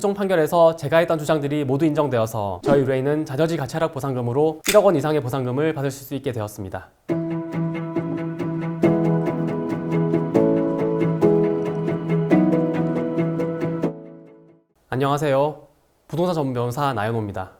최종 판결에서 제가 했던 주장들이 모두 인정되어서 저희 의뢰인은 자녀지 가치하락 보상금으로 1억 원 이상의 보상금을 받을 수 있게 되었습니다. 안녕하세요. 부동산 전문 변호사 나연호입니다.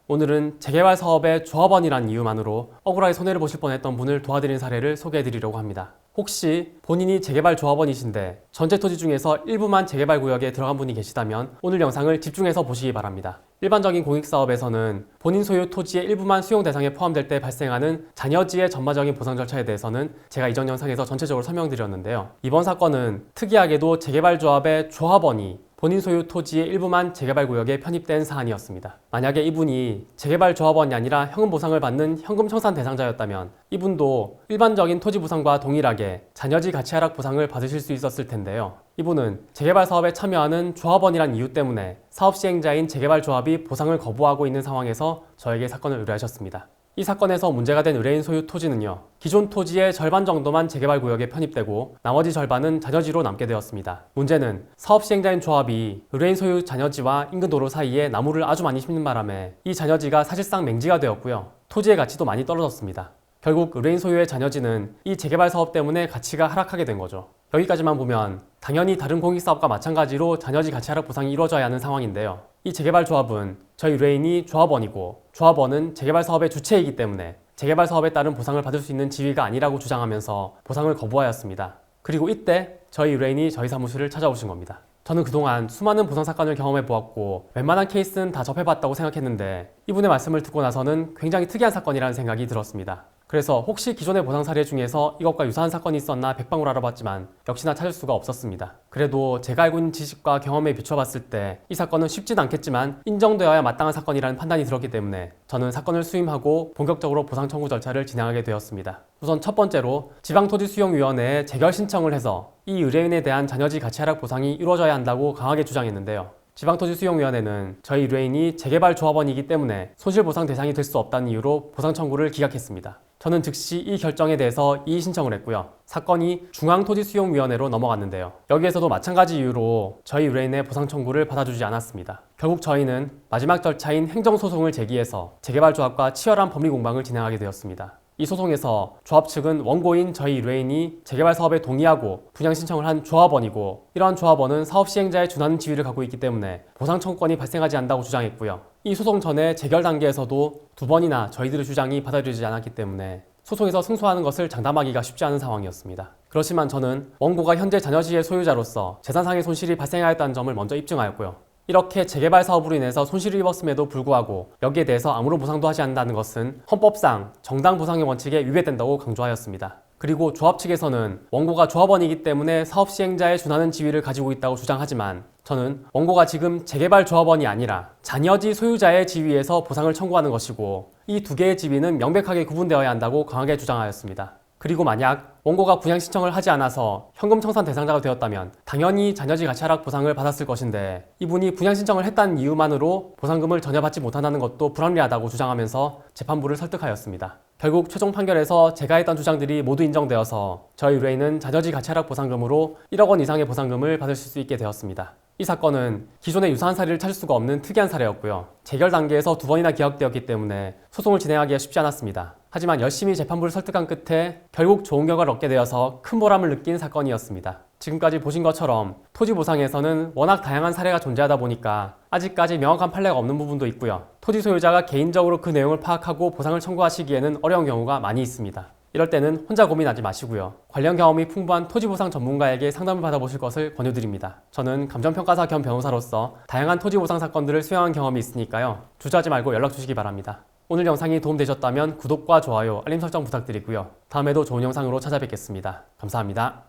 오늘은 재개발 사업의 조합원이란 이유만으로 억울하게 손해를 보실 뻔했던 분을 도와드린 사례를 소개해드리려고 합니다. 혹시 본인이 재개발 조합원이신데 전체 토지 중에서 일부만 재개발 구역에 들어간 분이 계시다면 오늘 영상을 집중해서 보시기 바랍니다. 일반적인 공익사업에서는 본인 소유 토지의 일부만 수용 대상에 포함될 때 발생하는 잔여지의 전반적인 보상 절차에 대해서는 제가 이전 영상에서 전체적으로 설명드렸는데요. 이번 사건은 특이하게도 재개발 조합의 조합원이 본인 소유 토지의 일부만 재개발 구역에 편입된 사안이었습니다. 만약에 이분이 재개발 조합원이 아니라 현금 보상을 받는 현금 청산 대상자였다면 이분도 일반적인 토지 보상과 동일하게 잔여지 가치 하락 보상을 받으실 수 있었을 텐데요. 이분은 재개발 사업에 참여하는 조합원이란 이유 때문에 사업 시행자인 재개발 조합이 보상을 거부하고 있는 상황에서 저에게 사건을 의뢰하셨습니다. 이 사건에서 문제가 된 의뢰인 소유 토지는요, 기존 토지의 절반 정도만 재개발 구역에 편입되고 나머지 절반은 잔여지로 남게 되었습니다. 문제는 사업 시행자인 조합이 의뢰인 소유 잔여지와 인근 도로 사이에 나무를 아주 많이 심는 바람에 이 잔여지가 사실상 맹지가 되었고요, 토지의 가치도 많이 떨어졌습니다. 결국 의뢰인 소유의 잔여지는 이 재개발 사업 때문에 가치가 하락하게 된 거죠. 여기까지만 보면 당연히 다른 공익사업과 마찬가지로 잔여지 가치 하락 보상이 이루어져야 하는 상황인데요. 이 재개발 조합은 저희 의뢰인이 조합원이고 조합원은 재개발 사업의 주체이기 때문에 재개발 사업에 따른 보상을 받을 수 있는 지위가 아니라고 주장하면서 보상을 거부하였습니다. 그리고 이때 저희 의뢰인이 저희 사무실을 찾아오신 겁니다. 저는 그동안 수많은 보상 사건을 경험해 보았고 웬만한 케이스는 다 접해봤다고 생각했는데 이분의 말씀을 듣고 나서는 굉장히 특이한 사건이라는 생각이 들었습니다. 그래서 혹시 기존의 보상 사례 중에서 이것과 유사한 사건이 있었나 백방으로 알아봤지만 역시나 찾을 수가 없었습니다. 그래도 제가 알고 있는 지식과 경험에 비춰봤을 때 이 사건은 쉽진 않겠지만 인정되어야 마땅한 사건이라는 판단이 들었기 때문에 저는 사건을 수임하고 본격적으로 보상 청구 절차를 진행하게 되었습니다. 우선 첫 번째로 지방토지수용위원회에 재결 신청을 해서 이 의뢰인에 대한 잔여지 가치 하락 보상이 이루어져야 한다고 강하게 주장했는데요. 지방토지수용위원회는 저희 의뢰인이 재개발 조합원이기 때문에 손실보상 대상이 될 수 없다는 이유로 보상 청구를 기각했습니다. 저는 즉시 이 결정에 대해서 이의 신청을 했고요. 사건이 중앙토지수용위원회로 넘어갔는데요. 여기에서도 마찬가지 이유로 저희 의뢰인의 보상 청구를 받아주지 않았습니다. 결국 저희는 마지막 절차인 행정소송을 제기해서 재개발 조합과 치열한 법리 공방을 진행하게 되었습니다. 이 소송에서 조합 측은 원고인 저희 의뢰인이 재개발 사업에 동의하고 분양 신청을 한 조합원이고 이러한 조합원은 사업 시행자에 준하는 지위를 갖고 있기 때문에 보상 청구권이 발생하지 않는다고 주장했고요. 이 소송 전에 재결 단계에서도 두 번이나 저희들의 주장이 받아들여지지 않았기 때문에 소송에서 승소하는 것을 장담하기가 쉽지 않은 상황이었습니다. 그렇지만 저는 원고가 현재 잔여지의 소유자로서 재산상의 손실이 발생하였다는 점을 먼저 입증하였고요. 이렇게 재개발 사업으로 인해서 손실을 입었음에도 불구하고 여기에 대해서 아무런 보상도 하지 않는다는 것은 헌법상 정당 보상의 원칙에 위배된다고 강조하였습니다. 그리고 조합 측에서는 원고가 조합원이기 때문에 사업 시행자에 준하는 지위를 가지고 있다고 주장하지만 저는 원고가 지금 재개발 조합원이 아니라 잔여지 소유자의 지위에서 보상을 청구하는 것이고 이 두 개의 지위는 명백하게 구분되어야 한다고 강하게 주장하였습니다. 그리고 만약 원고가 분양 신청을 하지 않아서 현금 청산 대상자가 되었다면 당연히 잔여지 가치 하락 보상을 받았을 것인데 이분이 분양 신청을 했다는 이유만으로 보상금을 전혀 받지 못한다는 것도 불합리하다고 주장하면서 재판부를 설득하였습니다. 결국 최종 판결에서 제가 했던 주장들이 모두 인정되어서 저희 의뢰인은 잔여지 가치 하락 보상금으로 1억 원 이상의 보상금을 받으실 수 있게 되었습니다. 이 사건은 기존의 유사한 사례를 찾을 수가 없는 특이한 사례였고요. 재결 단계에서 두 번이나 기각되었기 때문에 소송을 진행하기가 쉽지 않았습니다. 하지만 열심히 재판부를 설득한 끝에 결국 좋은 결과를 얻게 되어서 큰 보람을 느낀 사건이었습니다. 지금까지 보신 것처럼 토지 보상에서는 워낙 다양한 사례가 존재하다 보니까 아직까지 명확한 판례가 없는 부분도 있고요. 토지 소유자가 개인적으로 그 내용을 파악하고 보상을 청구하시기에는 어려운 경우가 많이 있습니다. 이럴 때는 혼자 고민하지 마시고요. 관련 경험이 풍부한 토지보상 전문가에게 상담을 받아보실 것을 권유드립니다. 저는 감정평가사 겸 변호사로서 다양한 토지보상 사건들을 수행한 경험이 있으니까요. 주저하지 말고 연락 주시기 바랍니다. 오늘 영상이 도움되셨다면 구독과 좋아요, 알림 설정 부탁드리고요. 다음에도 좋은 영상으로 찾아뵙겠습니다. 감사합니다.